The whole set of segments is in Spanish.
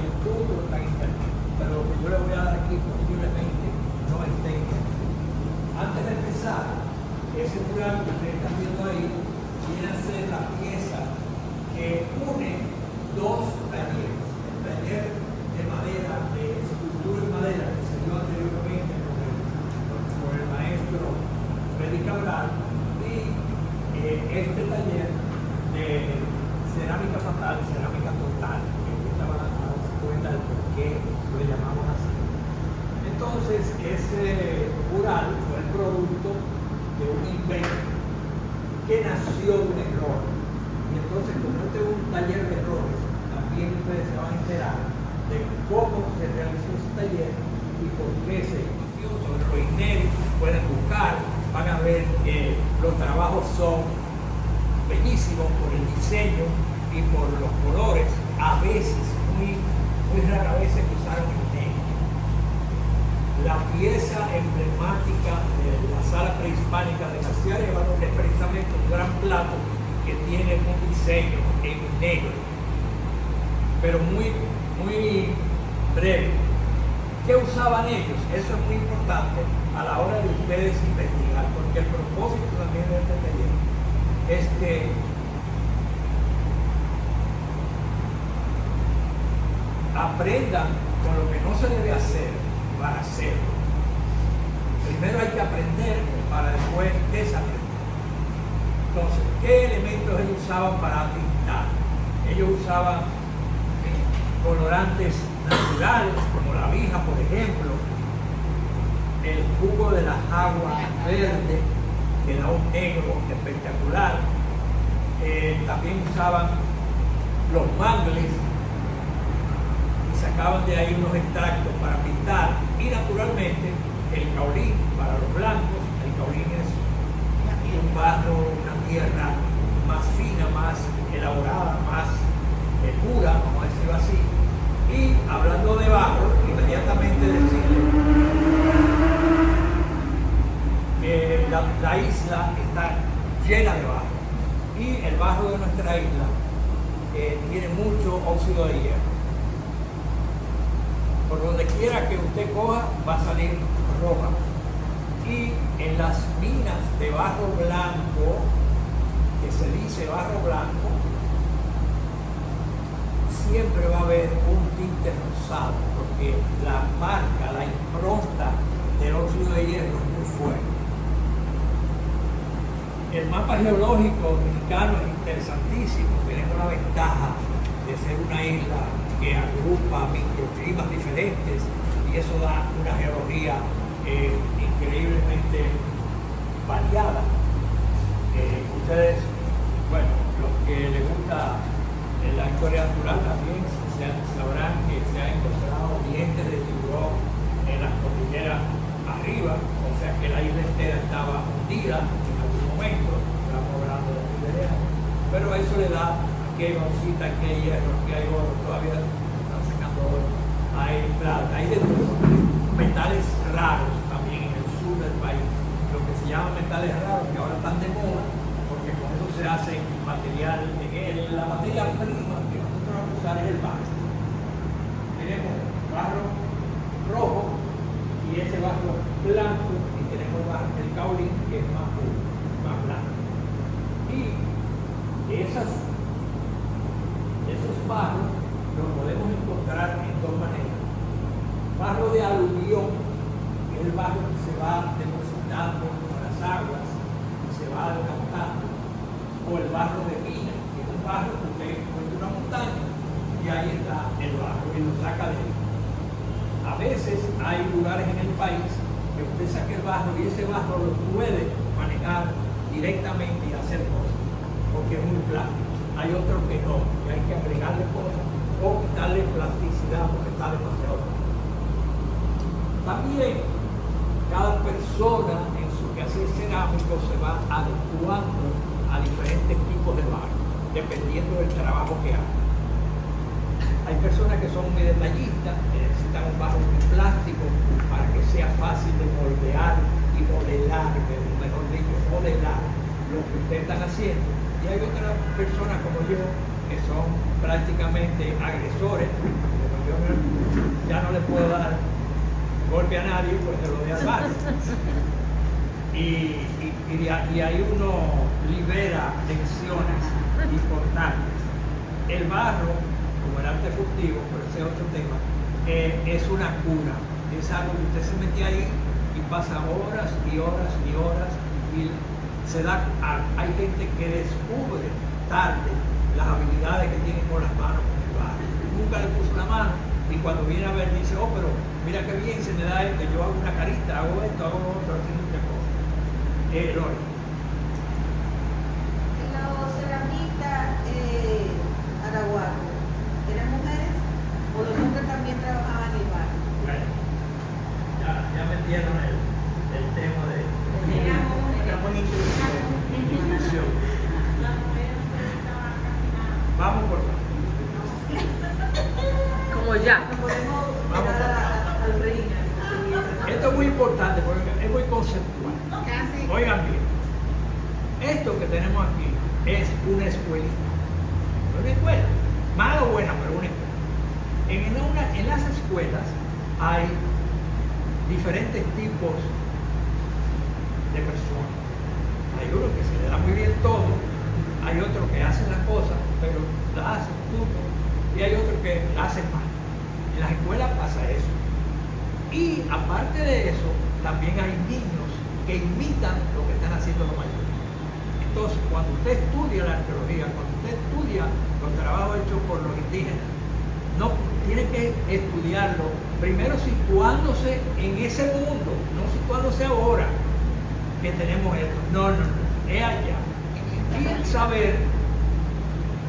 YouTube o está en internet. Pero lo que yo le voy a dar aquí posiblemente no esté en internet. Antes de empezar, ese mural que ustedes están viendo ahí viene a ser la pieza que une dos talleres. El taller de madera, de escultura en madera, que se dio anteriormente por el maestro Freddy Cabral, y este taller de cerámica fatal, cerámica total, que estaban a darse cuenta del por qué lo llamamos así. Entonces, ese mural fue el producto de un invento que nació de un error. Y entonces, como este es un taller de errores, también ustedes se van a enterar de cómo se realizó ese taller y por qué se inició. Sobre lo inédito, pueden buscar, van a ver que los trabajos son bellísimos por el diseño y por los colores, a veces, muy rara vez se usaron el negro. La pieza emblemática de la sala prehispánica de García Arévalo es precisamente un gran plato que tiene un diseño en negro, pero muy breve. ¿Qué usaban ellos? Eso es muy importante a la hora de ustedes investigar, porque el propósito también de este taller es que aprendan con lo que no se debe hacer para hacerlo. Primero hay que aprender para después desaprender. Entonces, ¿qué elementos ellos usaban para pintar? Ellos usaban colorantes naturales, como la vija, por ejemplo, el jugo de las aguas verdes, que da un negro espectacular. También usaban los mangles y sacaban de ahí unos extractos para pintar, y naturalmente el caolín para los blancos. El caolín es un barro, una tierra más fina, más elaborada, más pura, vamos a decirlo así. Y hablando de barro, inmediatamente decirle que la isla está llena de barro, y el barro de nuestra isla tiene mucho óxido de hierro. Por donde quiera que usted coja va a salir roja, y en las minas de barro blanco, que se dice barro blanco, siempre va a haber un tinte rosado, porque la marca, la impronta del óxido de hierro es muy fuerte. El mapa geológico dominicano es interesantísimo. Tenemos la ventaja de ser una isla que agrupa microclimas diferentes, y eso da una geología increíblemente variada. Ustedes, bueno, los que les gusta la historia natural también sabrán que se han encontrado dientes de tiburón en las cordilleras arriba, o sea que la isla entera estaba hundida en algún momento. Estamos hablando de Ribeirão, pero eso le da que hay bauxita, que hay hierro, que hay oro, todavía están sacando oro, hay plata, hay de todo. Metales raros también en el sur del país, lo que se llaman metales raros, que ahora están de moda, porque con eso se hace material. La materia prima que nosotros vamos a usar es el barro. Tenemos barro rojo y ese barro blanco, y tenemos el caolín, que es más puro, más blanco. Y esos barros los podemos encontrar en dos maneras. Barro de aluvión, que es el barro que se va depositando con las aguas y se va desgastando, o el barro de mina, que es un barro que usted encuentra una montaña y ahí está el barro y lo saca de ahí. A veces hay lugares en el país que usted saca el barro y ese barro lo puede manejar directamente y hacer cosas, porque es muy plástico. Hay otros que no, que hay que agregarle cosas o quitarle plasticidad porque está demasiado plástico. También cada persona en su quehacer cerámico se va adecuando a diferentes tipos de barro, dependiendo del trabajo que haga. Hay personas que son muy detallistas, que necesitan un barro muy plástico para que sea fácil de moldear y modelar, mejor dicho, modelar lo que ustedes están haciendo. Y hay otras personas como yo que son prácticamente agresores, porque yo ya no le puedo dar golpe a nadie porque lo de al barrio. Y ahí uno libera tensiones importantes. El barro, como el arte furtivo, pero ese es otro tema, es una cura. Es algo que usted se mete ahí y pasa horas y horas y horas y hay gente que descubre tarde las habilidades que tiene con las manos con el barro. Nunca le puso la mano y cuando viene a ver dice, oh, pero mira qué bien se me da esto, yo hago una carita, hago esto, hago lo otro, así muchas cosas. Lore. Los ceramistas arahuacos, ¿eran mujeres o los hombres también trabajaban en el bar? Bueno, ya metieron el tema de instrucción. Vamos por Como ya. No podemos Vamos. llegar al ring. Esto es muy importante porque es muy conceptual. Casi. Oigan bien, esto que tenemos aquí es una escuelita. Una escuela, mala o buena, pero una escuela. En las escuelas hay diferentes tipos de personas. Hay uno que se le da muy bien todo, hay otro que hace las cosas, pero la hacen punto, y hay otro que la hacen mal. En las escuelas pasa eso. Y aparte de eso, también hay niños que imitan lo que están haciendo los mayores. Entonces, cuando usted estudia la arqueología, cuando usted estudia los trabajos hechos por los indígenas, no tiene que estudiarlo primero situándose en ese mundo, no situándose ahora que tenemos esto. No, es allá. Y saber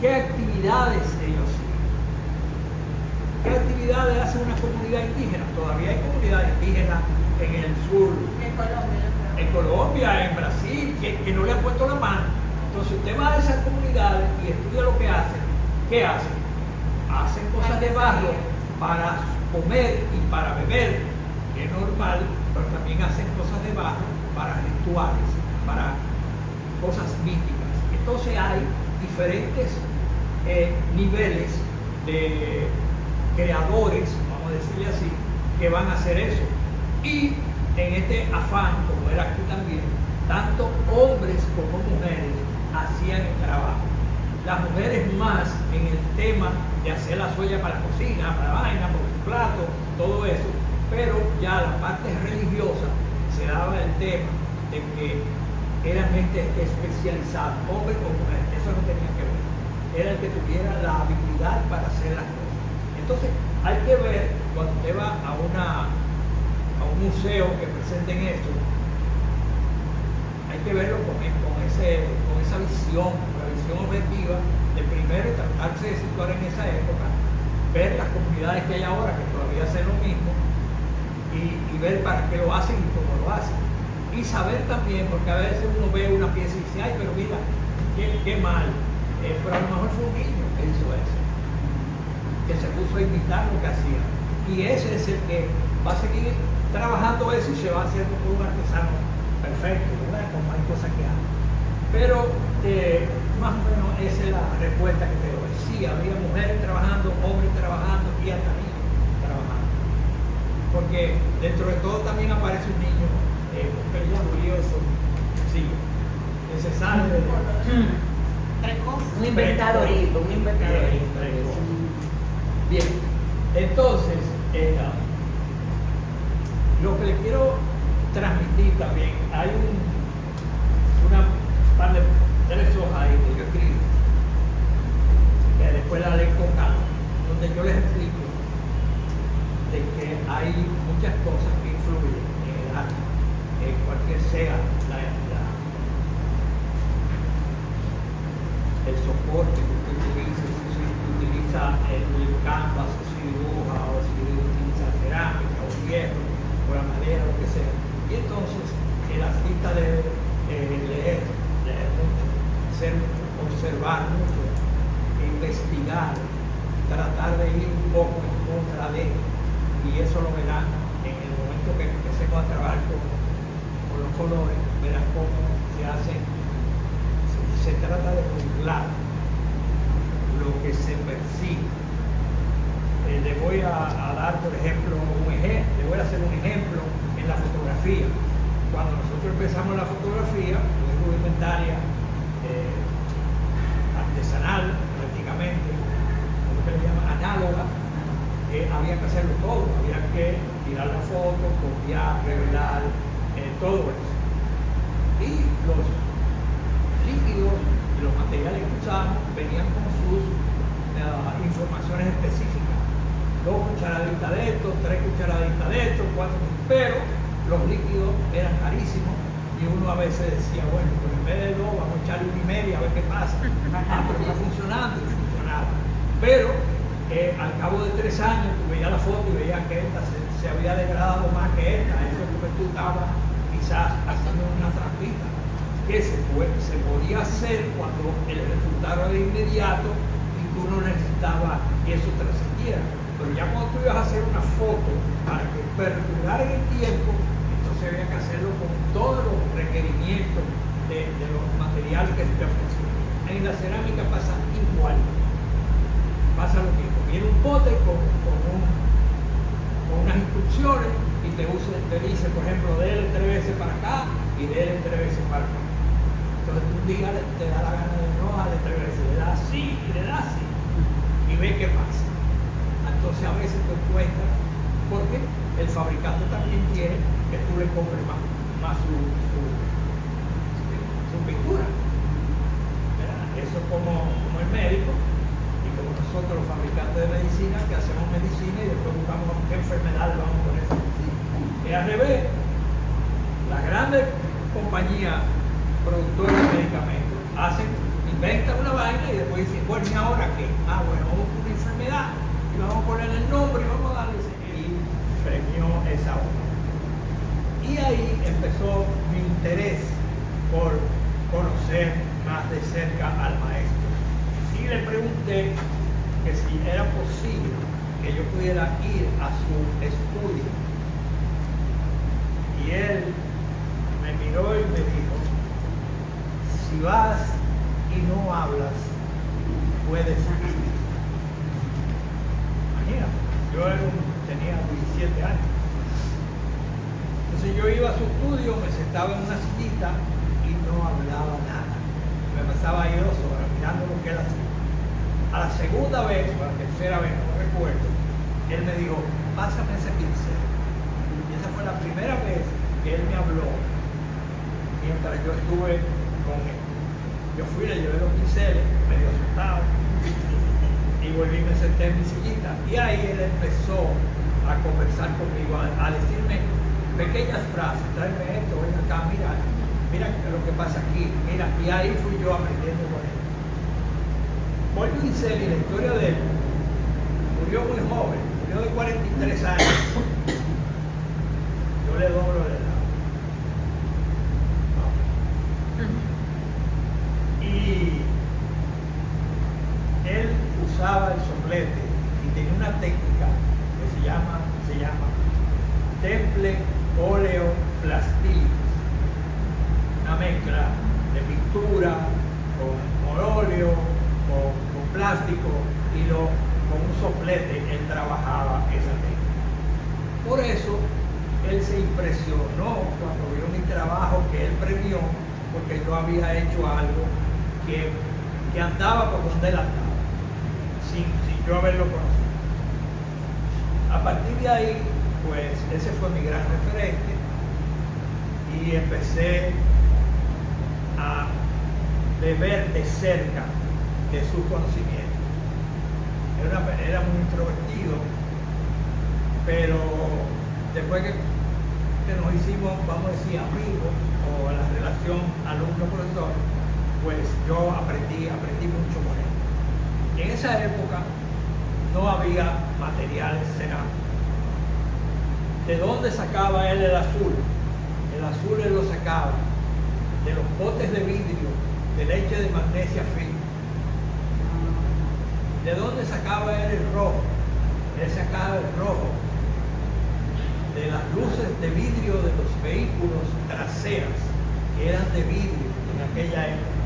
qué actividades ellos siguen. ¿Qué actividades hace una comunidad indígena? Todavía hay comunidades indígenas en el sur, en Colombia, en Brasil, que no le han puesto la mano. Entonces usted va a esas comunidades y estudia lo que hacen. ¿Qué hacen? Hacen cosas de barro para comer y para beber, que es normal, pero también hacen cosas de barro para rituales, para cosas místicas. Entonces hay diferentes niveles de creadores, vamos a decirle así, que van a hacer eso. Y en este afán, como era aquí también, tanto hombres como mujeres hacían el trabajo. Las mujeres más en el tema de hacer la olla para la cocina, para la vaina, para el plato, todo eso, pero ya la parte religiosa se daba el tema de que eran gente especializada, hombre o mujer, eso no tenía que ver, era el que tuviera la habilidad para hacer las cosas. Entonces hay que ver, cuando usted va a un museo que presenten esto, hay que verlo con esa visión, la visión objetiva de primero tratarse de situar en esa época, ver las comunidades que hay ahora que todavía hacen lo mismo y ver para qué lo hacen y cómo lo hacen. Y saber también, porque a veces uno ve una pieza y dice, ay, pero mira, qué mal, pero a lo mejor fue un niño que hizo eso, que se puso a imitar lo que hacía. Y ese es el que va a seguir trabajando eso y se va haciendo un artesano perfecto, ¿verdad? Como hay cosas que hacen. Pero más o menos esa es la respuesta que te doy. Sí, había mujeres trabajando, hombres trabajando y hasta niños trabajando. Porque dentro de todo también aparece un niño curioso, sí, que se sale de... Un inventadorito, un inventadorito. Bien, entonces, lo que le quiero transmitir también, hay una par de 3 hojas ahí que yo escribí, que después la leo con calma, donde yo les explico de que hay muchas cosas que influyen en el arte, cualquier sea el soporte que usted utiliza, si utiliza el canvas, o si dibuja, o si utiliza cerámica, o hierro, o la madera, lo que sea. Y entonces, el artista debe leer mucho, observar mucho, investigar, tratar de ir un poco en contra de, y eso lo verán en el momento que empecemos a trabajar con los colores, verán cómo se hace, se trata de burlar lo que se percibe. Le voy a dar, por ejemplo, le voy a hacer un ejemplo en la fotografía. Cuando nosotros empezamos la fotografía, la rudimentaria, artesanal, prácticamente, lo que le llaman análoga, había que hacerlo todo, había que tirar la foto, copiar, revelar, todo eso. Y los líquidos, los materiales que usábamos, venían con sus informaciones específicas. 2 cucharaditas de esto, 3 cucharaditas de esto, 4, pero los líquidos eran carísimos y uno a veces decía, bueno, pues en vez de 2 vamos a echarle 1,5 a ver qué pasa. Pero está funcionando y funcionaba. Pero al cabo de 3 años tú veías la foto y veías que esta se había degradado más que esta. Eso es porque tú estabas quizás haciendo una trampita que se podía hacer cuando el resultado era inmediato y tú no necesitabas que eso trascendiera. Pero ya cuando tú ibas a hacer una foto para que perdurara en el tiempo, entonces había que hacerlo con todos los requerimientos de los materiales que se te ofrecían. En la cerámica pasa igual. Pasa lo mismo. Viene un pote con unas instrucciones y te dice, por ejemplo, déle 3 veces para acá y déle 3 veces para acá. Entonces tú un día te da la gana de no darle 3 veces, le das así y le das así y ve qué pasa. Entonces a veces te encuentras, porque el fabricante también quiere que tú le compres más su pintura. ¿Verdad? Eso como el médico y como nosotros los fabricantes de medicina, que hacemos medicina y después buscamos qué enfermedad le vamos a poner esa medicina. Y al revés, las grandes compañías productoras de medicamentos inventan una vaina y después dicen, bueno, ¿y ahora qué? Bueno, vamos a una enfermedad y vamos a ponerle el nombre y vamos a darle ese. Y premió esa obra. Y ahí empezó mi interés por conocer más de cerca al maestro. Y le pregunté que si era posible que yo pudiera ir a su estudio. Y él me miró y me dijo, si vas y no hablas, puedes ir. Imagínate, yo tenía 17 años. Entonces yo iba a su estudio, me sentaba en una sillita y no hablaba nada. Me pasaba ahí 2 horas mirando lo que él hacía. A la segunda vez, o a la tercera vez, no recuerdo, él me dijo, pásame ese pincel. Y esa fue la primera vez que él me habló mientras yo estuve con él. Yo fui, le llevé los pinceles, medio asustado, y volví y me senté en mi sillita. Y ahí él empezó a conversar conmigo, a decirme pequeñas frases, tráeme esto, ven acá, mira lo que pasa aquí, mira, y ahí fui yo aprendiendo con él. Paul Pincel, y la historia de él, murió muy joven, murió de 43 años. Yo le doblo la edad. Y él usaba el soplete y tenía una técnica que se llama temple óleo plastilus, una mezcla de pintura con óleo, con plástico y con un soplete él trabajaba esa técnica. Por eso él se impresionó cuando vio mi trabajo que él premió, porque yo había hecho algo que andaba por donde él andaba, sin yo haberlo conocido. A partir de ahí, pues ese fue mi gran referente y empecé a beber de cerca de su conocimiento. Era muy introvertido, pero después que nos hicimos, vamos a decir, amigos, o la relación alumno-profesor, pues yo aprendí mucho con él. Y en esa época no había materiales cerámicos. ¿De dónde sacaba él el azul? El azul él lo sacaba de los potes de vidrio de leche de magnesia fina. ¿De dónde sacaba él el rojo? Él sacaba el rojo de las luces de vidrio de los vehículos traseras, que eran de vidrio en aquella época.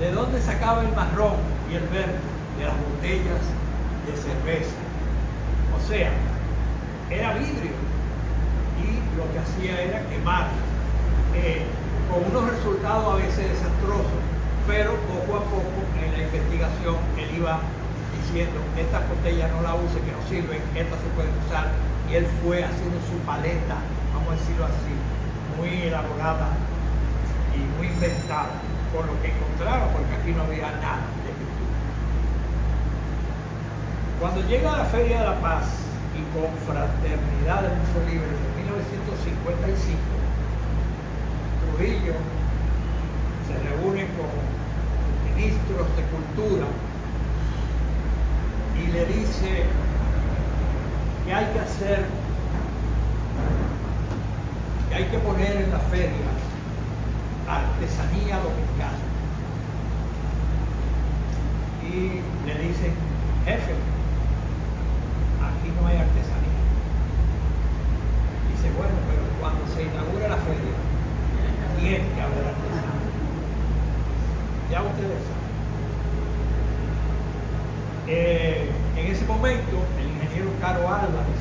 ¿De dónde sacaba el marrón y el verde? De las botellas de cerveza. O sea, era vidrio y lo que hacía era quemar, con unos resultados a veces desastrosos, pero poco a poco en la investigación él iba diciendo, esta botella no la use, que no sirven, esta se puede usar, y él fue haciendo su paleta, vamos a decirlo así, muy elaborada y muy inventada, por lo que encontraba, porque aquí no había nada de pintura. Cuando llega a la Feria de la Paz y Confraternidad del Museo Libre de 1955, Trujillo se reúne con ministros de Cultura y le dice que hay que hacer, que hay que poner en la feria artesanía dominicana. Y le dicen, jefe, aquí no hay artesanía. Dice, bueno, pero cuando se inaugura la feria, tiene que haber artesanía. Ya ustedes saben. En ese momento, el ingeniero Caro Álvarez,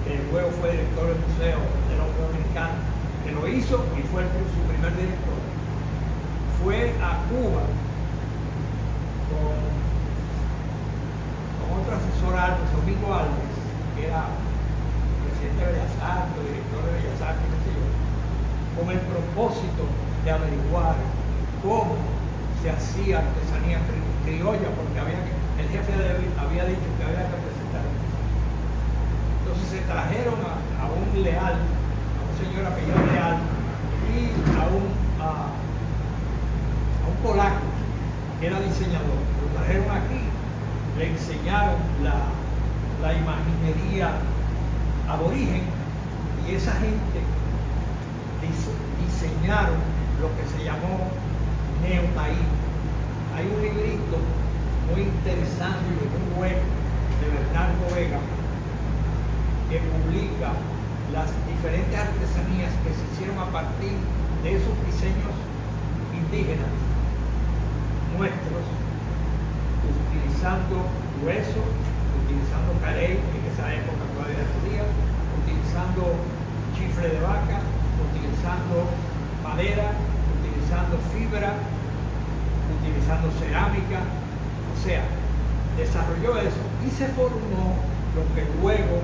que luego fue director del Museo del Hombre Dominicano, que lo hizo y fue su primer director, fue a Cuba con otro asesor Alves, Domingo Alves, que era presidente de Bellas Artes, director de Bellas Artes, qué sé yo, con el propósito de averiguar cómo se hacía artesanía criolla, porque el jefe había dicho que había que presentar. Entonces se trajeron a un Leal, a un señor apellido Leal, y a un polaco que era diseñador. Lo trajeron aquí, le enseñaron la imaginería aborigen, y esa gente diseñaron lo que se llamó Neotaí. Hay un librito muy interesante y muy bueno de Bernardo Vega que publica las diferentes artesanías que se hicieron a partir de esos diseños indígenas nuestros, utilizando hueso, utilizando carey, en esa época todavía podía, utilizando chifle de vaca, utilizando madera, utilizando fibra, utilizando cerámica. O sea, desarrolló eso y se formó lo que luego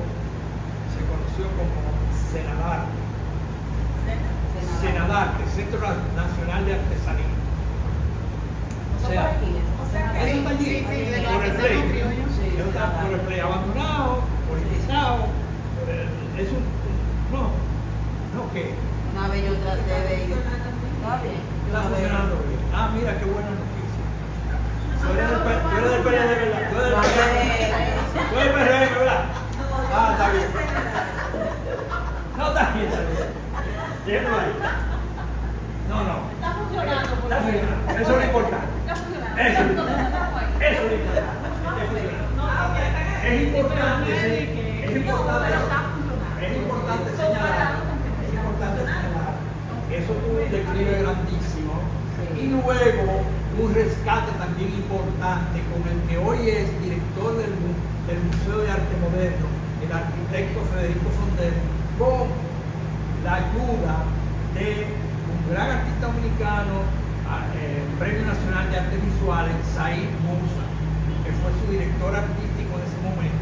se conoció como Senadarte. Senadarte, Centro Nacional de Artesanía. O sea, eso está allí, por el play. Eso está por el play, abandonado, politizado. No, ¿qué? Una vez yo traté de ir. Está bien. Está funcionando bien. Ah, mira, qué buena noticia. Tú eres del PRD, ¿verdad? Tú eres del PRD, ¿verdad? Ah, está bien. No, está bien, está bien. Déjalo ahí. No. Está funcionando. Está funcionando. Eso es lo importante. Está funcionando. Eso es lo importante. Está funcionando. Es importante, sí. Es importante señalar. Eso tuvo un declive grandísimo. Y luego un rescate también importante con el que hoy es director del Museo de Arte Moderno, el arquitecto Federico Fonder, con la ayuda de un gran artista dominicano, Premio Nacional de Artes Visuales, Said Moussa, que fue su director artístico en ese momento.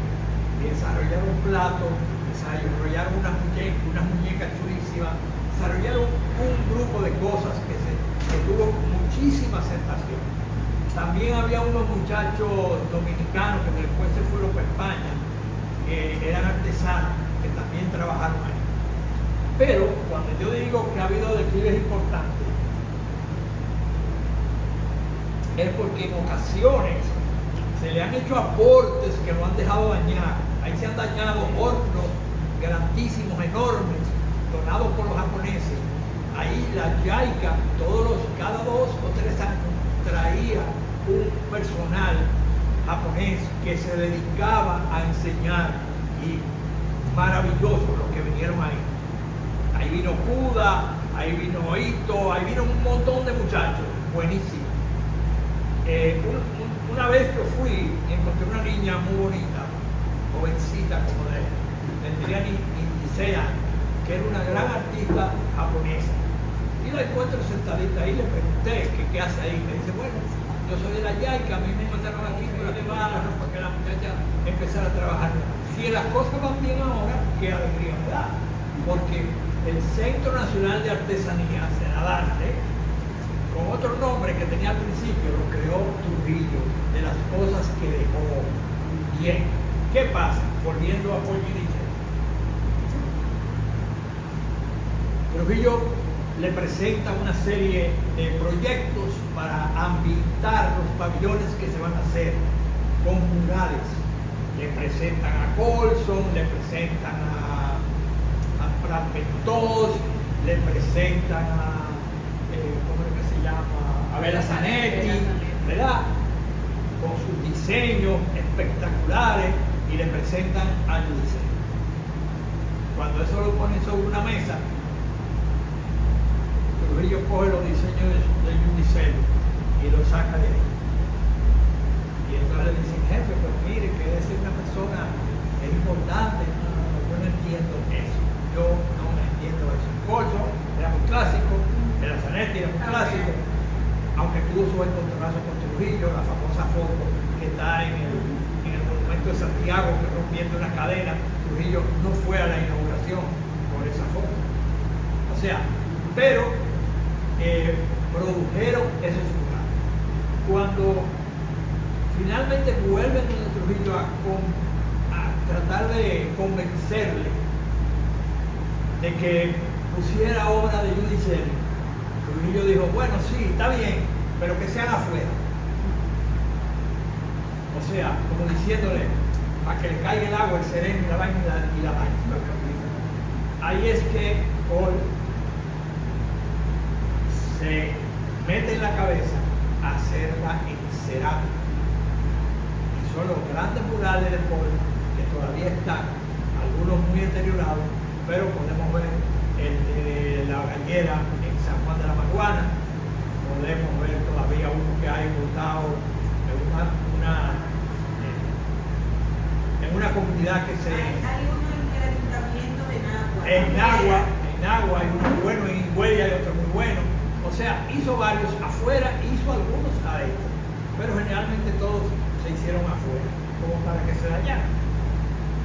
Y desarrollaron platos, desarrollaron unas muñecas chulísimas, desarrollaron un grupo de cosas que tuvo muchísima aceptación. También había unos muchachos dominicanos que después se fueron para España, que eran artesanos, que también trabajaron ahí. Pero cuando yo digo que ha habido declives importantes, es porque en ocasiones se le han hecho aportes que lo han dejado dañar. Ahí se han dañado hornos grandísimos, enormes, donados por los japoneses. Ahí la JICA, cada 2 o 3 años, traía un personal japonés que se dedicaba a enseñar, y maravilloso lo que vinieron ahí. Ahí vino Kuda, ahí vino Ito, ahí vino un montón de muchachos, buenísimo. Una vez que fui, encontré una niña muy bonita, jovencita, como tendría ni 16 años, que era una gran artista japonesa. Y la encuentro sentadita ahí, le pregunté qué hace ahí. Me dice, bueno, yo soy de la YAICA, a mí me encontraron aquí por la nevada, para que la muchacha empezara a trabajar. Si las cosas van bien ahora, qué alegría me da. Porque el Centro Nacional de Artesanía, Senadarte, con otro nombre que tenía al principio, lo creó Trujillo, de las cosas que dejó. Bien, ¿qué pasa? Volviendo a Pollinice. Trujillo le presenta una serie de proyectos para ambientar los pabellones que se van a hacer con murales. Le presentan a Colson, le presentan a Prat Ventos, le presentan a ¿cómo es que se llama? A Bela Zanetti, ¿verdad? Con sus diseños espectaculares, y le presentan a Yudicel. Cuando eso lo ponen sobre una mesa, Trujillo coge los diseños de Yudicel y lo saca de ahí. Y entonces le dicen, jefe, pues mire, que es una persona, es importante. No, yo no entiendo eso. Yo no entiendo eso. Colson era muy clásico, el Zanetti era muy clásico, aunque tuvo su encontronazo con Trujillo, la famosa foto que está en el monumento de Santiago, que rompiendo una cadena. Trujillo no fue a la inauguración por esa foto. O sea, pero produjeron esos lugares. Cuando finalmente vuelven a Trujillo a tratar de convencerle de que pusiera obra de Yudicel, Trujillo dijo, bueno, sí, está bien, pero que sean afuera. O sea, como diciéndole, para que le caiga el agua, el sereno y la vaina y la vaina. Ahí es que Paul se mete en la cabeza a hacerla en cerámica. Y son los grandes murales de Paul que todavía están, algunos muy deteriorados, pero podemos ver el de la Gallera en San Juan de la Maguana, podemos ver todavía uno que hay botado en una comunidad que se... Hay uno en el ayuntamiento de Nagua. En Nagua hay uno muy bueno, en Higüey hay otro muy bueno. O sea, hizo varios afuera, hizo algunos adentro, pero generalmente todos se hicieron afuera, como para que se dañaran.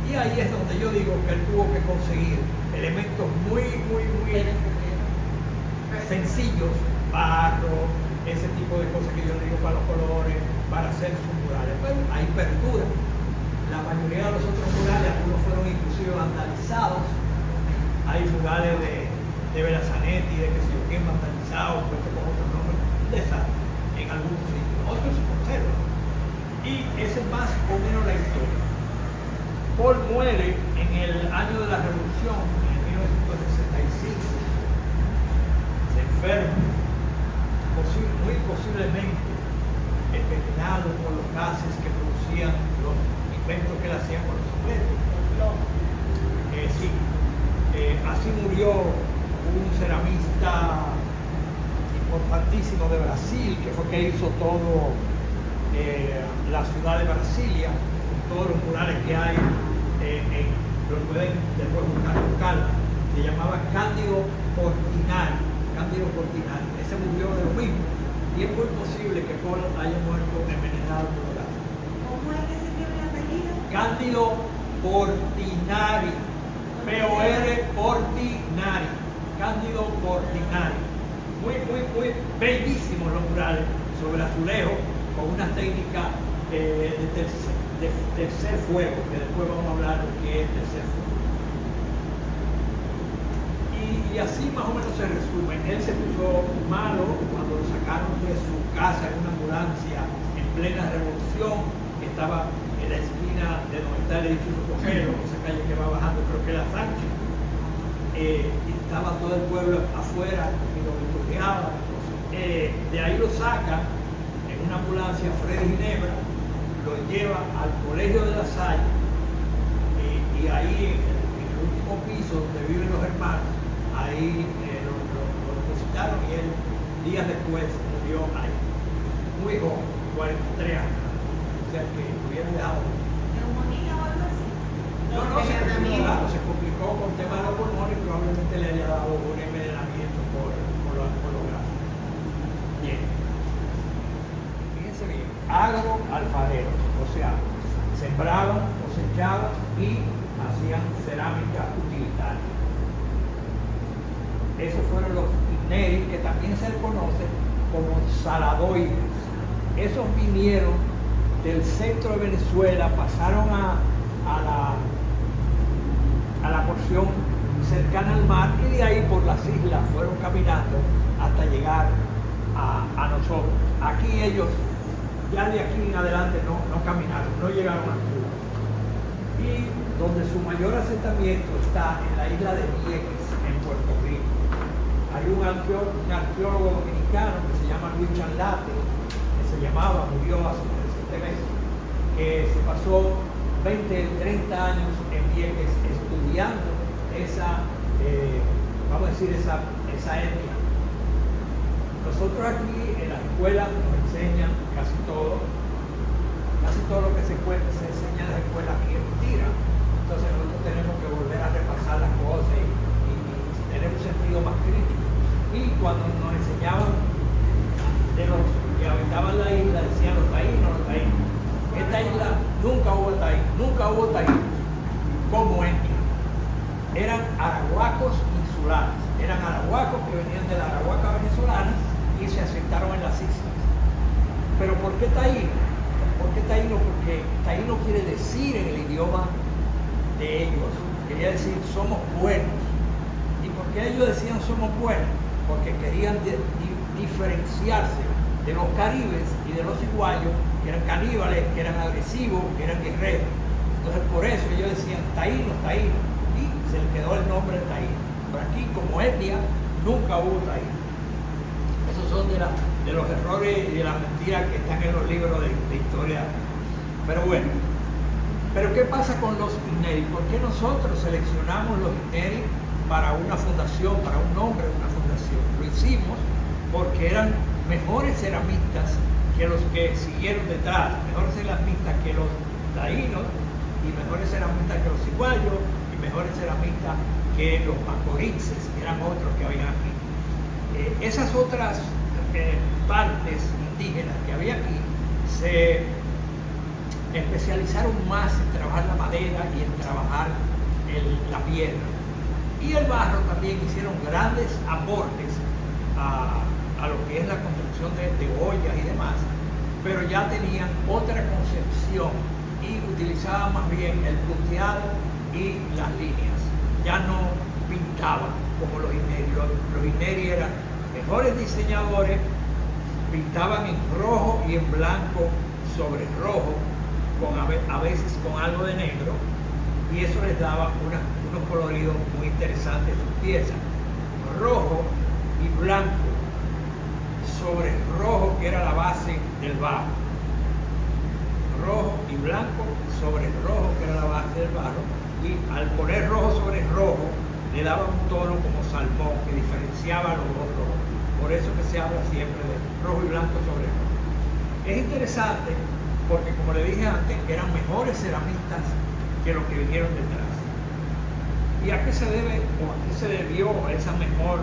Y ahí es donde yo digo que él tuvo que conseguir elementos muy sencillos, barro, ese tipo de cosas que yo digo para los colores, para hacer sus murales. Pero ahí perdura. La mayoría de los otros murales, algunos fueron inclusive vandalizados. Hay murales de Bela Zanetti, de que se yo quién vandalizados, puestos con otros nombres, en algunos sitios. Otros se conservan. Y esa es más o menos la historia. Paul muere en el año de la Revolución, en 1965. Se enferma, muy posiblemente envenenado por los gases que producían los inventos que él hacía con los objetos. Así murió un ceramista importantísimo de Brasil, que fue que hizo todo la ciudad de Brasilia, todos los murales que hay, lo pueden después buscar con calma. Se llamaba Cándido Portinari. Ese murió de lo mismo. Y es muy posible que Paul haya muerto envenenado por los gases. ¿Cómo es que se escribe el apellido? Cándido Portinari. Portinari. Cándido Portinari. Muy bellísimos los murales sobre azulejo, con una técnica de tercer fuego, que después vamos a hablar de qué es tercer fuego. Y así más o menos se resume. Él se puso malo cuando lo sacaron de su casa en una ambulancia en plena revolución, que estaba en la esquina de donde está el edificio Cogelo, esa calle que va bajando, creo que era Sánchez. Y estaba todo el pueblo afuera y lo liturgiaba. De ahí lo saca en una ambulancia Freddy Ginebra, lo lleva al colegio de La Salle, y ahí en el último piso donde viven los hermanos, ahí lo depositaron, y él días después murió ahí, muy joven. 43 años. O sea que hubiera dejado. ¿Neumonía o algo así? No, se complicó con el tema de los pulmones y probablemente le haya dado un envenenamiento por los gases. Bien. Fíjense bien, agroalfareros, o sea, sembraban, cosechaban y hacían cerámica utilitaria. Esos fueron los Inneri, que también se conocen como saladoides. Esos vinieron del centro de Venezuela, pasaron a la porción cercana al mar y de ahí por las islas fueron caminando hasta llegar a nosotros. Aquí ellos, ya de aquí en adelante no caminaron, no llegaron a Cuba. Y donde su mayor asentamiento está en la isla de Vieques, en Puerto Rico. Hay un arqueólogo dominicano que se llama Luis Chanlate, murió hace recientemente, que se pasó 20, 30 años en Vieques estudiando esa etnia. Nosotros aquí en la escuela nos enseñan casi todo lo que se enseña en la escuela aquí es mentira. Entonces nosotros tenemos que volver a repasar las cosas y tener un sentido más crítico. Y cuando nos enseñaban de los que habitaban la isla, decían los taínos. Esta isla nunca hubo taínos como etnia. Eran arahuacos insulares, eran arahuacos que venían de la Arahuaca venezolana y se asentaron en las islas. Pero ¿por qué taíno? Porque taíno quiere decir en el idioma de ellos, quería decir somos buenos. ¿Y por qué ellos decían somos buenos? Porque querían diferenciarse de los caribes y de los iguayos, que eran caníbales, que eran agresivos, que eran guerreros. Entonces por eso ellos decían taínos, y se les quedó el nombre de taíno. Pero aquí como etnia nunca hubo taíno. Esos son de los errores y de las mentiras que están en los libros de historia. Pero bueno, ¿pero qué pasa con los Inneri? ¿Por qué nosotros seleccionamos los Inneri para una fundación, para un nombre de una fundación? Lo hicimos porque eran mejores ceramistas que los que siguieron detrás, mejores ceramistas que los taínos y mejores ceramistas que los iguayos y mejores ceramistas que los macorices, que eran otros que habían aquí. Esas otras partes indígenas que había aquí se especializaron más en trabajar la madera y en trabajar la piedra. Y el barro también hicieron grandes aportes a lo que es la construcción de ollas y demás, pero ya tenían otra concepción y utilizaban más bien el punteado y las líneas. Ya no pintaban como los Inneri. Los Inneri eran mejores diseñadores, pintaban en rojo y en blanco sobre rojo, a veces con algo de negro, y eso les daba unos coloridos muy interesantes a sus piezas. Rojo y blanco sobre rojo, que era la base del barro. Rojo y blanco sobre rojo, que era la base del barro, y al poner rojo sobre rojo le daba un tono como salmón que diferenciaba los dos rojos. Por eso que se habla siempre de rojo y blanco sobre rojo. Es interesante porque, como le dije antes, eran mejores ceramistas que los que vinieron detrás. ¿Y a qué se debe o a qué se debió ese mejor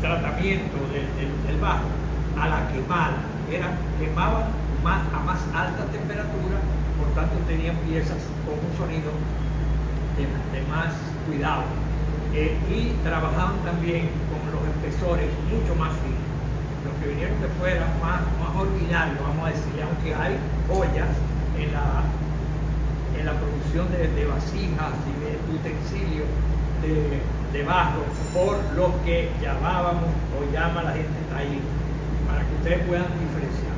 tratamiento del barro? A la quemada. Quemaban a más alta temperatura, por tanto tenían piezas con un sonido de más cuidado. Y trabajaban también con los espesores mucho más finos. Los que vinieron de fuera más ordinarios, vamos a decirle, aunque hay ollas en la producción de vasijas y de utensilios de barro, por lo que llamábamos o llama la gente taíno, para que ustedes puedan diferenciar.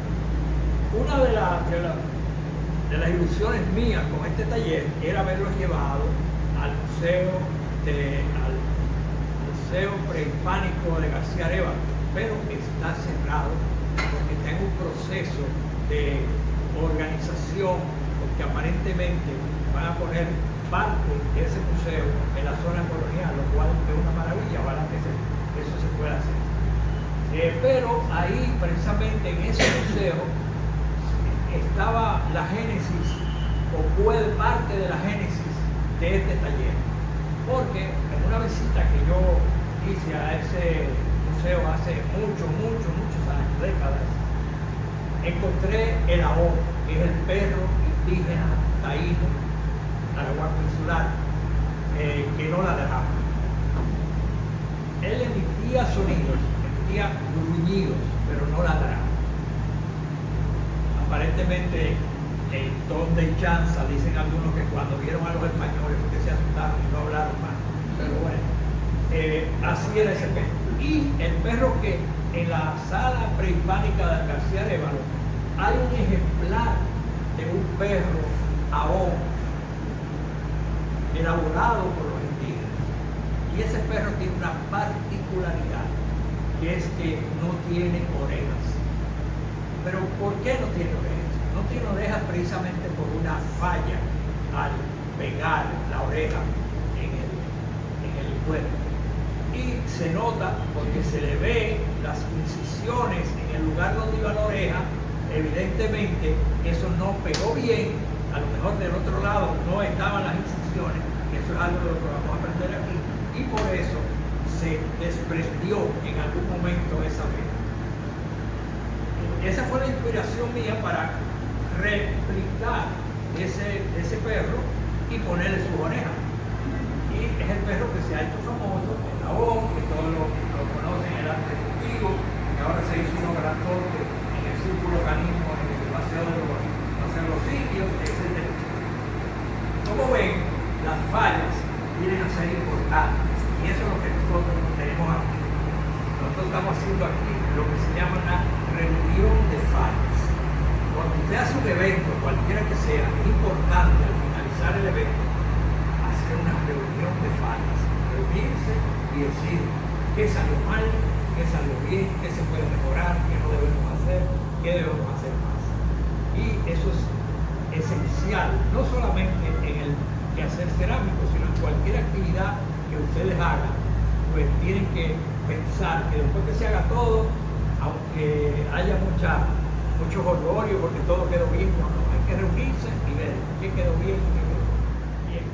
Una de las ilusiones mías con este taller era haberlos llevado al museo prehispánico de García Arévalo, pero está cerrado porque está en un proceso de organización, porque aparentemente van a poner parte de ese museo en la zona colonial, lo cual es una maravilla, ojalá que eso se pueda hacer. Pero ahí, precisamente en ese museo, estaba la génesis, o fue parte de la génesis de este taller. Porque en una visita que yo hice a ese museo hace muchos años, décadas, encontré el AO, que es el perro indígena taíno, arahuaco insular, que no ladraba. Él emitía sonidos, emitía gruñidos, pero no ladraba. Aparentemente, en ton de chanza, dicen algunos que cuando vieron a los españoles fue que se asustaron y no hablaron más. Pero bueno, así era ese perro. Y el perro que en la sala prehispánica de García Arévalo hay un ejemplar de un perro AO elaborado por los indígenas. Y ese perro tiene una particularidad, que es que no tiene orejas. Pero ¿por qué no tiene orejas? No tiene orejas precisamente por una falla al pegar la oreja en el cuerpo. Y se nota porque se le ve las incisiones en el lugar donde iba la oreja. Evidentemente eso no pegó bien, a lo mejor del otro lado no estaban las incisiones, que eso es algo de lo que vamos a aprender aquí, y por eso se desprendió en algún momento esa vez. Esa fue la inspiración mía para replicar ese perro y ponerle sus orejas. Y es el perro que se ha hecho famoso, el AO, que todos lo conocen en el arte ejecutivo, que ahora se hizo uno grandote en el Círculo Canino, en el Paseo de los Sitios, etc. Como ven, las fallas vienen a ser importantes, y eso es lo que nosotros tenemos aquí. Nosotros estamos haciendo aquí lo que se llama una reunión de fallas. Cuando usted hace un evento, cualquiera que sea, es importante al finalizar el evento hacer una reunión de fallas, reunirse y decir qué salió mal, qué salió bien, qué se puede mejorar, qué no debemos hacer, qué debemos hacer más. Y eso es esencial, no solamente en el quehacer cerámico, sino en cualquier actividad que ustedes hagan, pues tienen que pensar que después que se haga todo, aunque haya mucho jolgorio porque todo quedó bien, no, hay que reunirse y ver qué quedó bien, qué quedó bien.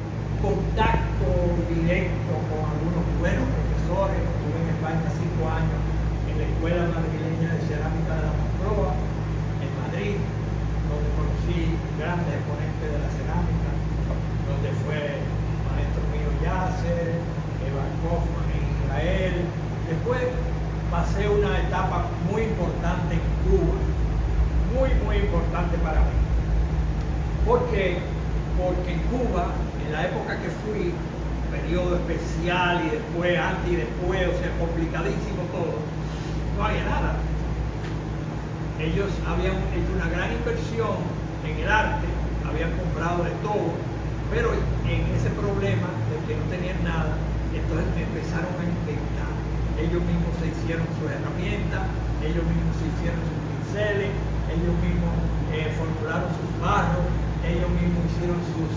Contacto directo con algunos buenos profesores. Estuve en España 5 años en la Escuela Madrileña de Cerámica de la Moncloa, en Madrid, donde conocí grandes exponentes de la cerámica, donde fue maestro mío Yasser, Evan Kaufman en Israel. Después pasé una etapa muy importante en Cuba, muy importante para mí. ¿Por qué? Porque en Cuba, en la época que fui, periodo especial y después, antes y después, o sea, complicadísimo todo, no había nada. Ellos habían hecho una gran inversión en el arte, habían comprado de todo, pero en ese problema de que no tenían nada, entonces empezaron a inventar. Ellos mismos se hicieron sus herramientas, ellos mismos se hicieron sus pinceles, ellos mismos formularon sus barros, ellos mismos hicieron sus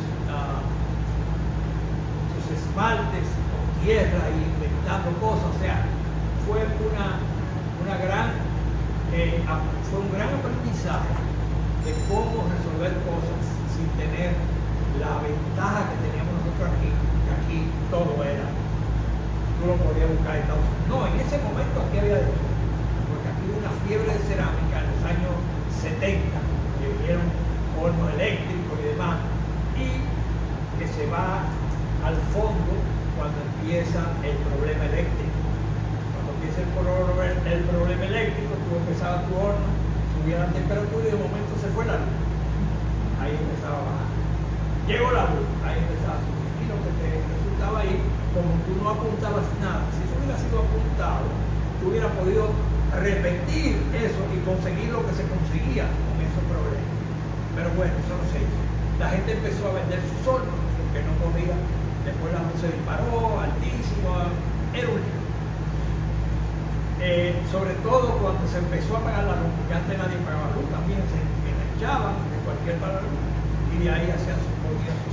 esmaltes con tierra y inventando cosas. O sea, fue un gran aprendizaje de cómo resolver cosas sin tener la ventaja que teníamos nosotros aquí, que aquí todo era, tú lo podías buscar en Estados Unidos. No, en ese momento aquí había de todo, porque aquí hubo una fiebre de cerámica en los años 70, que vinieron hornos eléctricos y demás, y que se va al fondo cuando empieza el problema eléctrico. Cuando empieza el problema eléctrico, tú empezabas tu horno, subía la temperatura y de momento se fue la luz. Ahí empezaba a bajar. Llegó la luz, ahí empezaba a subir. Y lo que te resultaba ahí, como tú no apuntabas nada, si eso hubiera sido apuntado, tú hubieras podido repetir eso y conseguir lo que se conseguía con esos problemas. Pero bueno, eso no se hizo. La gente empezó a vender sus hornos porque no podía. Después la luz se disparó, altísimo, era un lío. Sobre todo cuando se empezó a apagar la luz, porque antes nadie pagaba luz, también se enganchaban de cualquier para la luz, y de ahí hacían su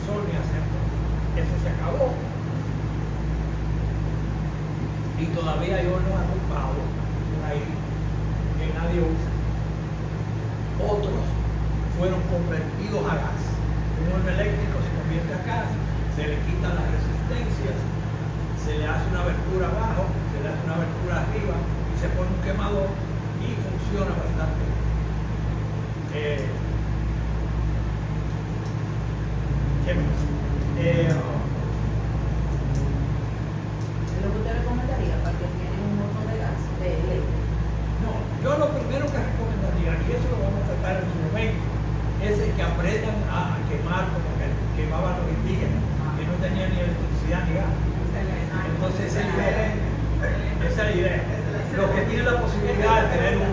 sol y hacían todo. Eso se acabó. Y todavía hay hornos agrupados por ahí que nadie usa. Otros fueron convertidos a gas. Un horno eléctrico se convierte a gas, se le quitan las resistencias, se le hace una abertura abajo, se le hace una abertura arriba y se pone un quemador y funciona bastante bien. ¿Qué más? ¿Lo que usted recomendaría para que tienen un montón de gas? No, yo lo primero que recomendaría, y eso lo vamos a tratar en su momento, es el que aprendan a quemar como que quemaban los indígenas, que no tenían ni electricidad ni gas. Entonces esa es la idea. Los que tienen la posibilidad de tener un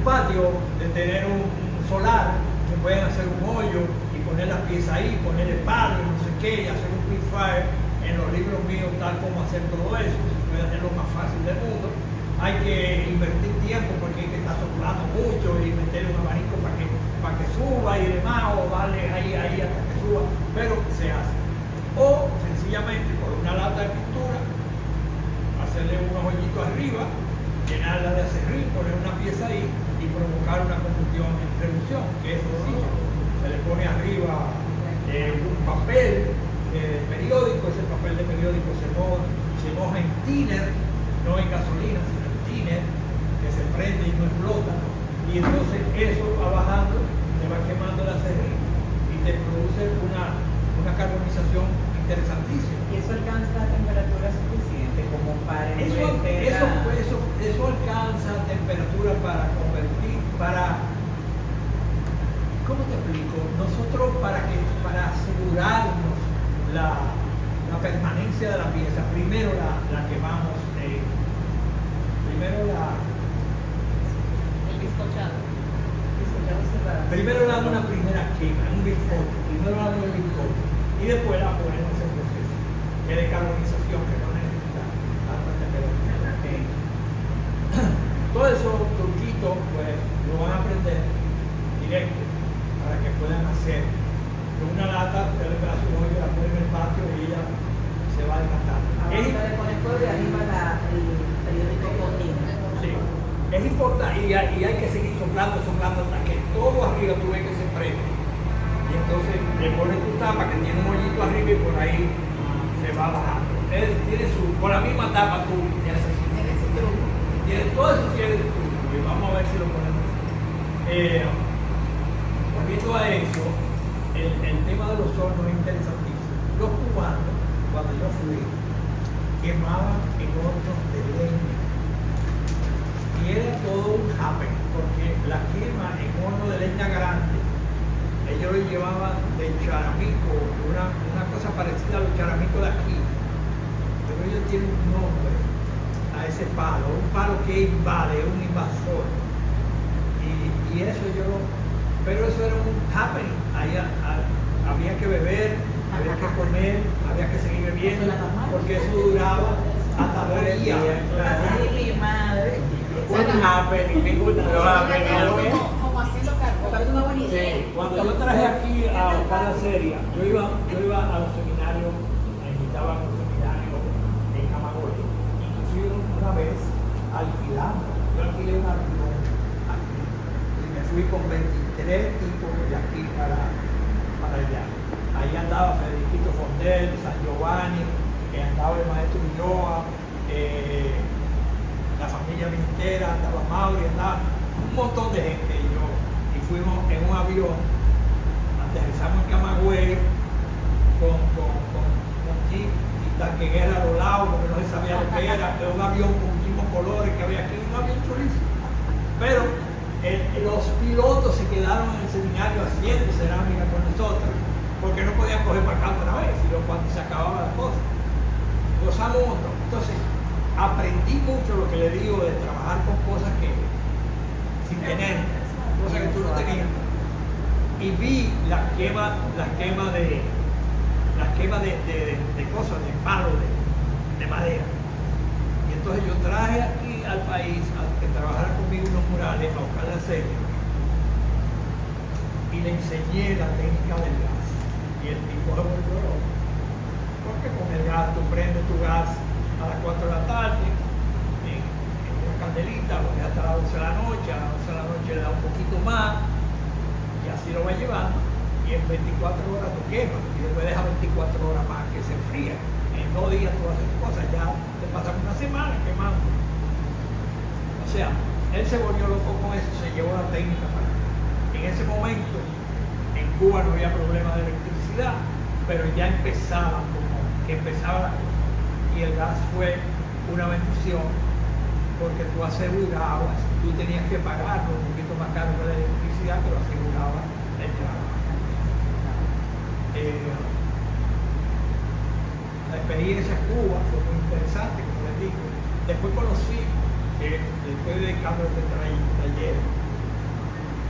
patio, de tener un solar, que pueden hacer un hoyo y poner las piezas ahí, poner el palo, no sé qué, y hacer un pit fire. En los libros míos tal como hacer todo eso, se puede hacer lo más fácil del mundo. Hay que invertir tiempo porque hay que estar soplando mucho y meterle un abanico para que suba y demás, o darle ahí hasta que suba, pero se hace. O sencillamente con una lata de pintura, hacerle unos hoyitos arriba, llenarla de acerrín, poner una pieza ahí y provocar una combustión en reducción, que es sencillo. Se le pone arriba un papel periódico, ese papel de periódico se moja en tiner, no en gasolina, sino en tiner, que se prende y no explota, y entonces eso va bajando, te va quemando el acerrín y te produce una carbonización interesantísima. ¿Y eso alcanza temperatura suficiente como para Eso alcanza temperatura para convertir, ¿cómo te explico? Nosotros para asegurarnos la permanencia de la pieza, primero la quemamos, primero El bizcochado. le damos una primera quema, un bizcocho, primero le damos el bizcocho y después la ponemos en proceso, que es de carbonización, que no necesita tanta temperatura. Todos esos truquitos pues lo van a aprender directo para que puedan hacer. Con una lata, usted le da su hoyo, la pone en el patio y ella se va desgastando. Le pone fuego y arriba el periódico continúa. Sí, es importante y hay que seguir soplando hasta que todo arriba tú ves que se prende. Y entonces le pones tu tapa que tiene un hoyito arriba y por ahí se va bajando. Con la misma tapa tú tienes ese truco. Todo eso tiene ese truco y vamos a ver si lo ponemos. Volviendo a eso, el tema de los hornos es interesantísimo. Los cubanos, cuando yo fui, quemaban en hornos de leña. Y era todo un happening, porque la quema en horno de leña grande, ellos lo llevaban de charamico, una cosa parecida a los charamicos de aquí, pero ellos tienen un nombre a ese palo, un palo que invade, un invasor. Y eso pero eso era un happening. Había que beber, había que comer, había que seguir bebiendo, porque eso duraba hasta 2 días. Ay, mi madre. Un happening, me gusta los happenings. Como haciendo cargo. Parece una buena idea. Sí. Cuando yo traje aquí a buscar la serie, yo iba a los seminarios, me invitaban a un seminario en Camagüey, inclusive una vez alquilando. Yo alquilé un avión aquí y me fui con 23 tipos de aquí para allá. Ahí andaba Federiquito Fondel, San Giovanni, andaba el maestro Ulloa, la familia Mintera, andaba Mauri, andaba un montón de gente y fuimos en un avión, aterrizamos en Camagüey con jeep y tanque guerra a los lados porque no se sabía lo que era un avión con muchísimos colores que había aquí, un avión chulísimo. Pero los pilotos se quedaron en el seminario haciendo cerámica con nosotros porque no podían coger para acá otra vez, sino cuando se acababa la cosa. Gozamos un montón. Entonces, aprendí mucho lo que le digo de trabajar con cosas que sin tener, cosas que tú no tenías. Y vi las quemas de cosas, de palo, de madera. Y entonces yo traje aquí al país a que trabajara conmigo unos murales a buscar la serie y le enseñé la técnica del gas. Y el tipo se volvió loco. Porque con el gas tú prendes tu gas a las 4 de la tarde en una candelita, lo dejas hasta las 11 de la noche, a las 11 de la noche le da un poquito más activando y en 24 horas lo quemas y después deja 24 horas más que se enfría. En 2 días tú haces cosas, ya te pasan una semana quemando. O sea, él se volvió loco con eso, se llevó la técnica para acá. En ese momento, en Cuba no había problema de electricidad, pero ya empezaba la cosa. Y el gas fue una bendición, porque tú asegurabas, tú tenías que pagarlo un poquito más caro que la electricidad, pero aseguraba el trabajo. La experiencia en Cuba fue muy interesante, como les digo. Después conocí, después dedicando este taller,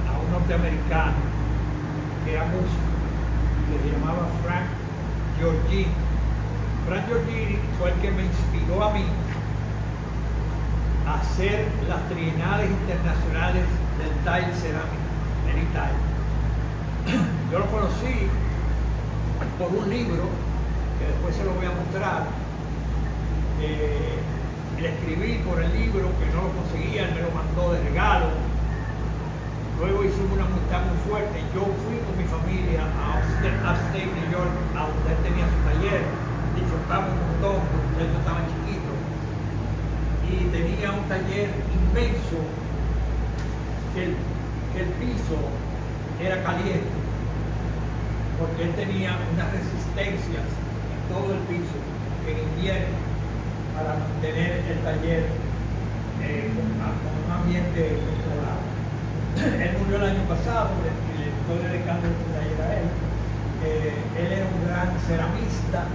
a un norteamericano que era músico, que se llamaba Frank Giorgini. Frank Giorgini fue el que me inspiró a mí a hacer las trienales internacionales del tile cerámico en Italia. Yo lo conocí por un libro que después se lo voy a mostrar. Le escribí por el libro, que no lo conseguía, él me lo mandó de regalo. Luego hicimos una amistad muy fuerte. Yo fui con mi familia a Upstate New York, a donde él tenía su taller. Disfrutamos un montón, porque ellos estaban chiquitos. Y tenía un taller inmenso, que el piso era caliente, porque él tenía unas resistencias en todo el piso en invierno para mantener el taller con un ambiente controlado. Él murió el año pasado, y le estoy dedicando el taller a él. Él era un gran ceramista,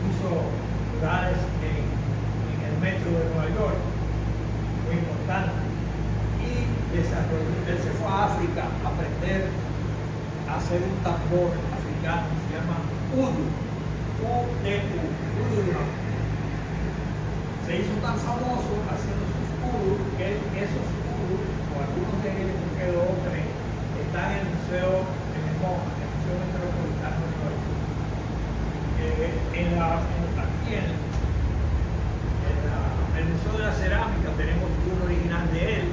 hizo murales en el metro de Nueva York, muy importante, y desarrolló. Él se fue a África a aprender a hacer un tambor africano que se llama Udu, Udu. Se hizo tan famoso haciendo sus Udu que esos Udu, o algunos de ellos, creo que 2 o 3, están en el museo en el MoMA, el Museo Metropolitano de Nueva York. Aquí en el Museo de la Cerámica tenemos un original de él.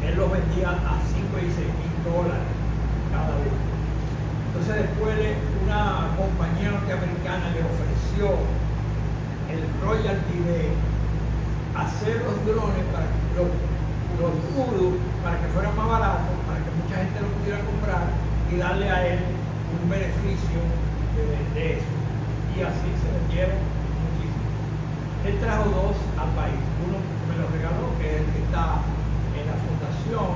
Él los vendía a $5 y $6,000 cada uno. Entonces después una compañía norteamericana le ofreció el royalty de hacer los drones para los Udu, para que fueran más baratos, para que mucha gente lo pudiera comprar y darle a él un beneficio de eso. Y así se vendieron muchísimo. Él trajo 2 al país. Uno me lo regaló, que es el que está en la fundación,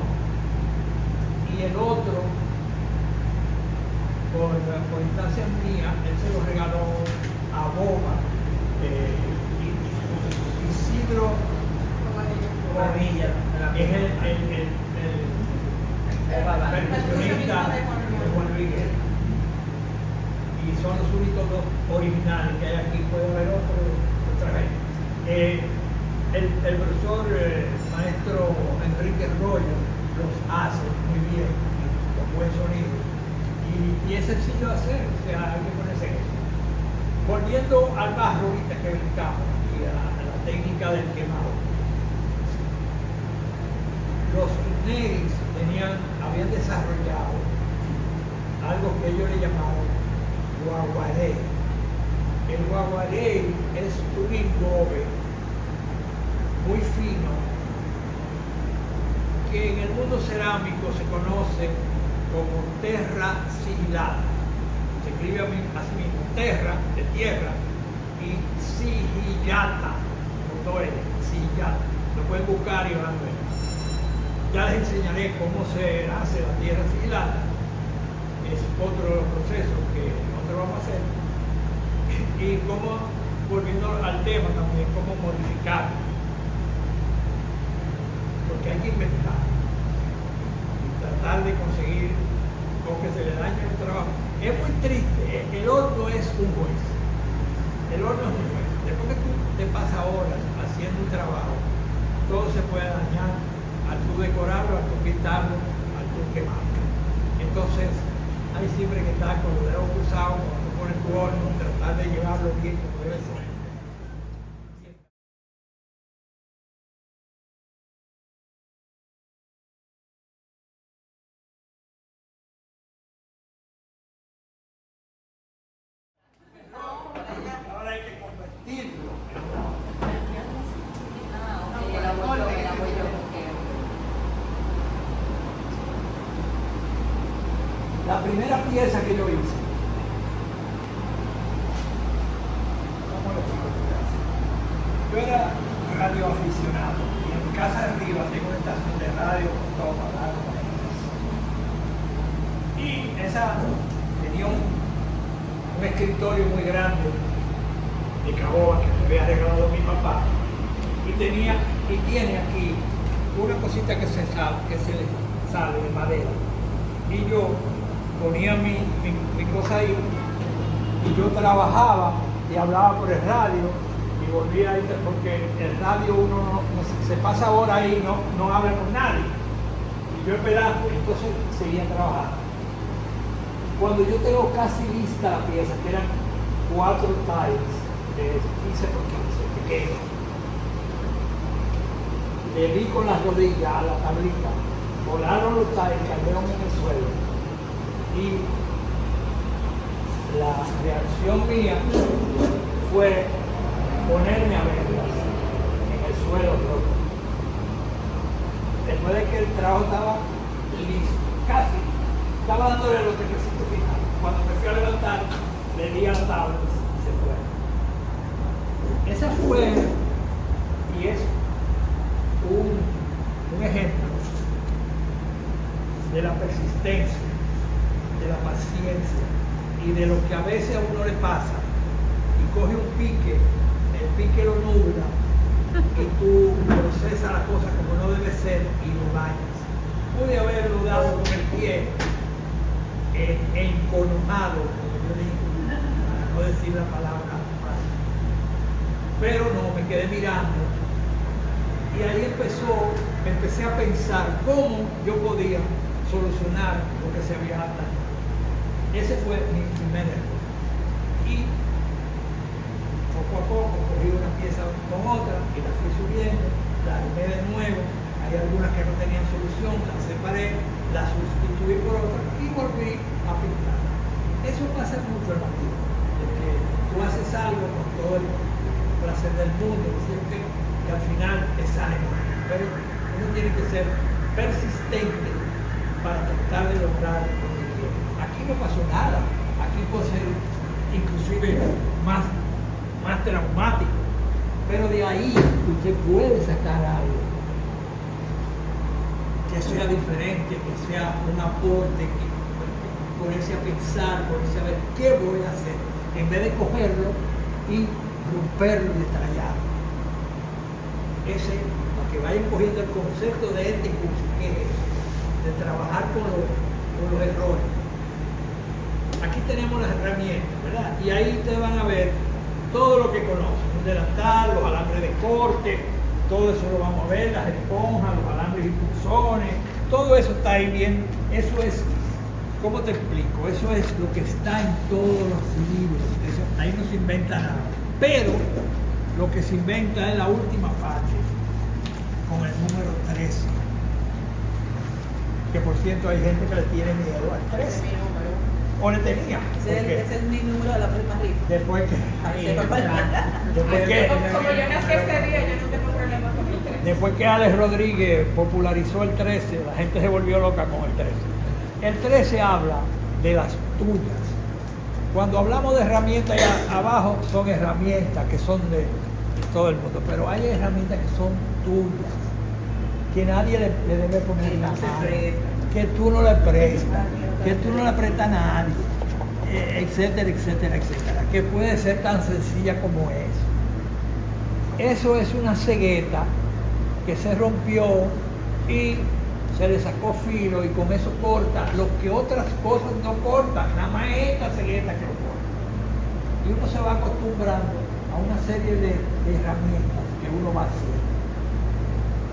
y el otro, por instancias mías, él se lo regaló a Boba, Isidro Bobadilla, es el percusionista de Juan Luis Guerra. Y son los únicos 2 originales que hay aquí. Puede haber otra vez. El profesor maestro Enrique Rollo los hace muy bien, con buen sonido. Y es sencillo de hacer, o sea, hay que ponerse en eso. Volviendo al barro ahorita que brincamos y a la técnica del quemado. Los Igneris habían desarrollado algo que ellos le llamaron guaguaré. El guaguaré es un engobe muy fino que en el mundo cerámico se conoce como terra sigillata. Se escribe así mismo, terra, de tierra, y sigillata, con 2 L, sigillata. Lo pueden buscar y van a ver. Ya les enseñaré cómo se hace la tierra sigillata. Es otro de los procesos que nosotros vamos a hacer. Y cómo, volviendo al tema también, cómo modificar. Porque hay que inventar. Y tratar de conseguir con que se le dañe el trabajo. Es muy triste. El horno es un juez. El horno es un juez. Después que tú te pasas horas haciendo un trabajo, todo se puede dañar al tú decorarlo, al tú pintarlo, al tú quemarlo. Entonces, hay siempre que estar con los dedos cruzados, cuando tú pones tu horno, tratar de llevarlo bien como debe ser. La primera pieza que yo hice, ¿cómo le explico esta clase? Yo era radioaficionado y en mi casa de arriba tengo una estación de radio con todo para hablar con ellos. Y esa tenía un escritorio muy grande de caoba que me había regalado mi papá y tiene aquí una cosita que se le sale de madera y yo ponía mi cosa ahí y yo trabajaba y hablaba por el radio y volvía ahí porque el radio uno no se pasa ahora ahí no habla con nadie y yo esperando, entonces seguía trabajando. Cuando yo tengo casi lista la pieza, que eran 4 tiles de 15 por 15, pequeños, le di con las rodillas a la tablita, volaron los tiles, cayeron en el suelo y la reacción mía fue ponerme a verlas en el suelo roto. Después de que el trabajo estaba listo, casi, estaba dándole los requisitos finales. Cuando me fui a levantar, le di a la tabla y se fue. Esa fue, y es un ejemplo de la persistencia, de la paciencia y de lo que a veces a uno le pasa y coge un pique, el pique lo nubla y tú procesas la cosa como no debe ser y lo dañas. Pude haberlo dado con el pie enconojado, como yo digo, para no decir la palabra más. Pero no, me quedé mirando y ahí empecé a pensar cómo yo podía solucionar lo que se había dañado. Ese fue mi primer error. Y poco a poco cogí una pieza con otra y la fui subiendo, la armé de nuevo, hay algunas que no tenían solución, las separé, las sustituí por otras y volví a pintar. Eso pasa mucho en la vida, de que tú haces algo con todo el placer del mundo, siempre que al final te sale mal, pero uno tiene que ser persistente para tratar de lograr lo que quiere. Aquí no pasó nada, aquí puede ser inclusive más traumático, pero de ahí usted puede sacar algo que sea diferente, que sea un aporte, que ponerse a pensar, ponerse a ver qué voy a hacer, en vez de cogerlo y romperlo y estrellarlo. Ese, para que vayan cogiendo el concepto de este curso, que es de trabajar con los errores. Aquí tenemos las herramientas, ¿verdad? Y ahí ustedes van a ver todo lo que conocen, un delantal, los alambres de corte, todo eso lo vamos a ver, las esponjas, los alambres y punzones, todo eso está ahí bien. Eso es, ¿cómo te explico? Eso es lo que está en todos los libros, eso, ahí no se inventa nada. Pero lo que se inventa es la última parte, con el número 13. Que por cierto hay gente que le tiene miedo al 13. O le tenía. Ese es mi número de la prima rica. Después que. Como yo nací ese día, yo no tengo problema con el 13. Después que Alex Rodríguez popularizó el 13, la gente se volvió loca con el 13. El 13 habla de las tuyas. Cuando hablamos de herramientas, allá abajo son herramientas que son de todo el mundo, pero hay herramientas que son tuyas, que nadie le debe poner la mano, que tú no le prestas, que tú no le prestas a nadie, etcétera, etcétera, etcétera, que puede ser tan sencilla como eso. Eso es una cegueta que se rompió y se le sacó filo y con eso corta lo que otras cosas no cortan, nada más esta cegueta que lo corta. Y uno se va acostumbrando a una serie de herramientas que uno va haciendo.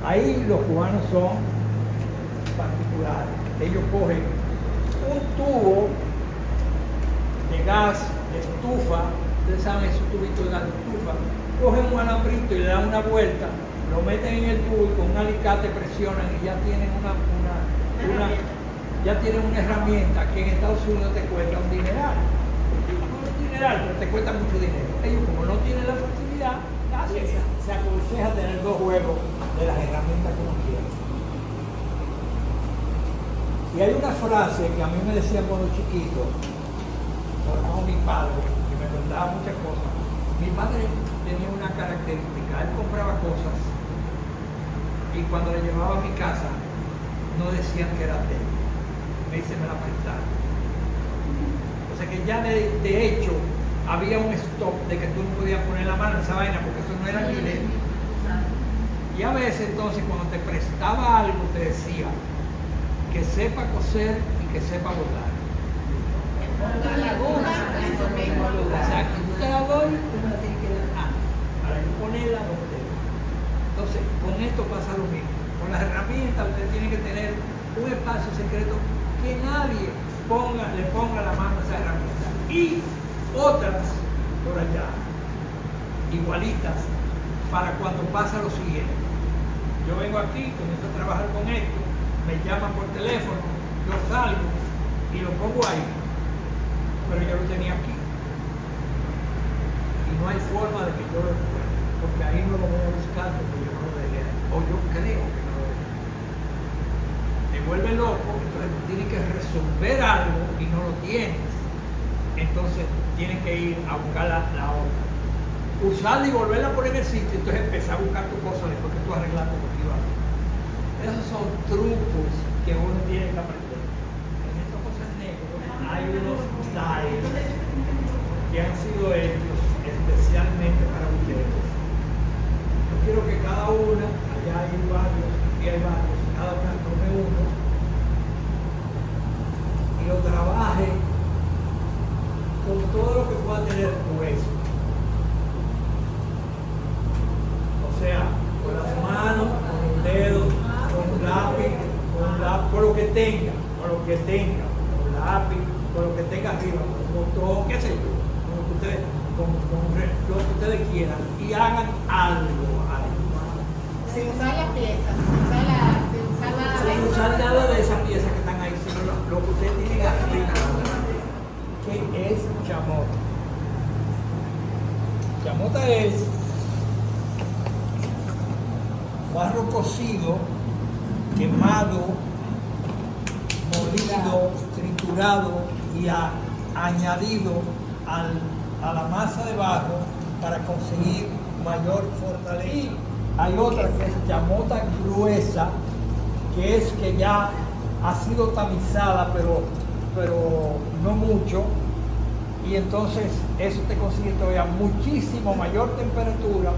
Ahí los cubanos son particulares. Ellos cogen un tubo de gas, de estufa, ustedes saben esos tubitos de gas de estufa, cogen un alambrito y le dan una vuelta, lo meten en el tubo y con un alicate presionan y ya tienen una herramienta que en Estados Unidos te cuesta un dineral. No un dineral, pero te cuesta mucho dinero. Ellos como no tienen la facilidad, se aconseja tener 2 juegos de las herramientas que uno quiere. Y Y hay una frase que a mí me decían cuando chiquito, sobre todo mi padre, que me contaba muchas cosas. Mi padre tenía una característica, él compraba cosas y cuando le llevaba a mi casa no decían que era de él, me dice me la prestaron. O sea que ya de hecho había un stop de que tú no podías poner la mano en esa vaina porque eso no era alquiler. Y a veces entonces cuando te prestaba algo te decía que sepa coser y que sepa bordar. O sea, que tú te la doy, tú me la tienes que dar para yo ponerla donde. Entonces, con esto pasa lo mismo. Con las herramientas usted tiene que tener un espacio secreto que nadie le ponga la mano a esa herramienta. Y otras por allá, igualitas, para cuando pasa lo siguiente. Yo vengo aquí, comienzo a trabajar con esto, me llaman por teléfono, yo salgo y lo pongo ahí. Pero yo lo tenía aquí. Y no hay forma de que yo lo encuentre, porque ahí no lo voy a buscar porque yo no lo dejé ahí. O yo creo que no lo dejé. Te vuelve loco, entonces tienes que resolver algo y no lo tienes. Entonces tienes que ir a buscar la otra. Usarla y volverla a poner en el sitio, entonces empezar a buscar tu cosa después que tú arreglaste lo que ibas a hacer. Esos son trucos que uno tiene que aprender. En estas cosas negras hay unos styles que han sido hechos especialmente para ustedes. Yo quiero que cada una, allá hay varios, aquí hay varios, cada una tome uno y lo trabaje con todo lo que pueda tener hueso. O sea, con las manos, con los dedos, con un lápiz, con lo que tenga, con lápiz, con lo que tenga arriba, con un botón, qué sé yo, con lo que ustedes quieran y hagan algo ahí. Sin usar la pieza, Sin usar nada de esas piezas que están ahí, sino lo que ustedes tienen arriba, que es chamota. Chamota es barro cocido, quemado, molido, triturado y añadido a la masa de barro para conseguir mayor fortaleza. Hay otra que es chamota gruesa, que es que ya ha sido tamizada, pero no mucho, y entonces eso te consigue todavía muchísimo mayor temperatura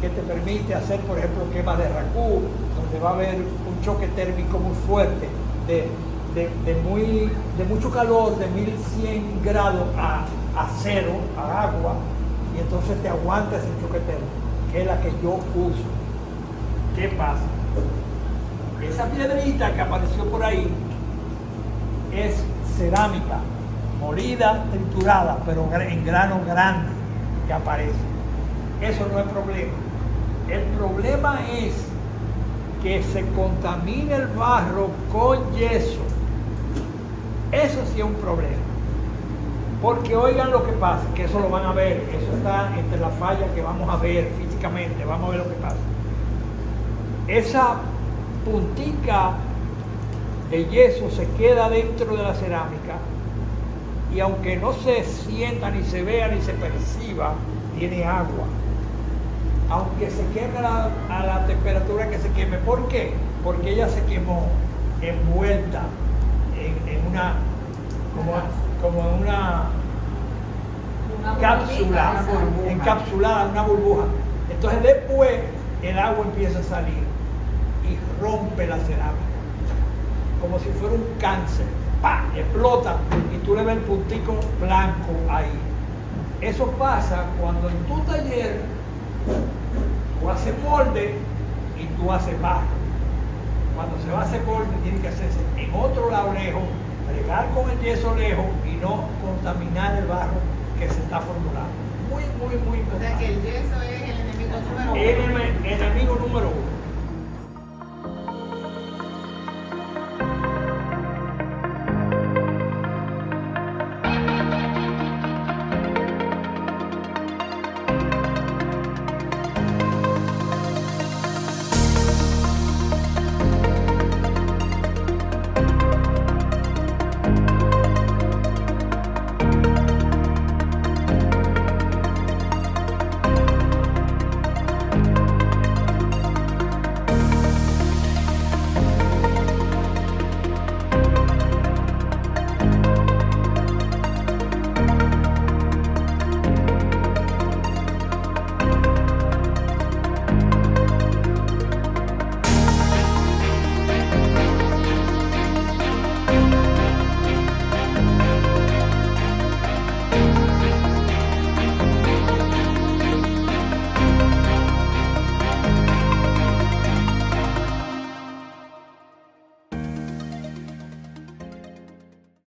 que te permite hacer, por ejemplo, quema de racú, donde va a haber un choque térmico muy fuerte de mucho calor, de 1100 grados a cero, a agua, y entonces te aguanta ese choque térmico, que es la que yo uso. ¿Qué pasa? Esa piedrita que apareció por ahí es cerámica, molida, triturada, pero en grano grande que aparece. Eso no es problema. El problema es que se contamine el barro con yeso. Eso sí es un problema. Porque oigan lo que pasa, que eso lo van a ver, eso está entre las fallas que vamos a ver físicamente, vamos a ver lo que pasa. Esa puntica de yeso se queda dentro de la cerámica y aunque no se sienta, ni se vea, ni se perciba, tiene agua. Aunque se queme a la temperatura que se queme. ¿Por qué? Porque ella se quemó envuelta en una, como en una cápsula, encapsulada, una burbuja. Entonces después el agua empieza a salir y rompe la cerámica, como si fuera un cáncer. ¡Pah! Explota y tú le ves el puntico blanco ahí. Eso pasa cuando en tu taller tú haces molde y tú haces barro. Cuando se va a hacer molde tiene que hacerse en otro lado lejos, bregar con el yeso lejos y no contaminar el barro que se está formulando. Muy, muy, muy O sea importante. que el yeso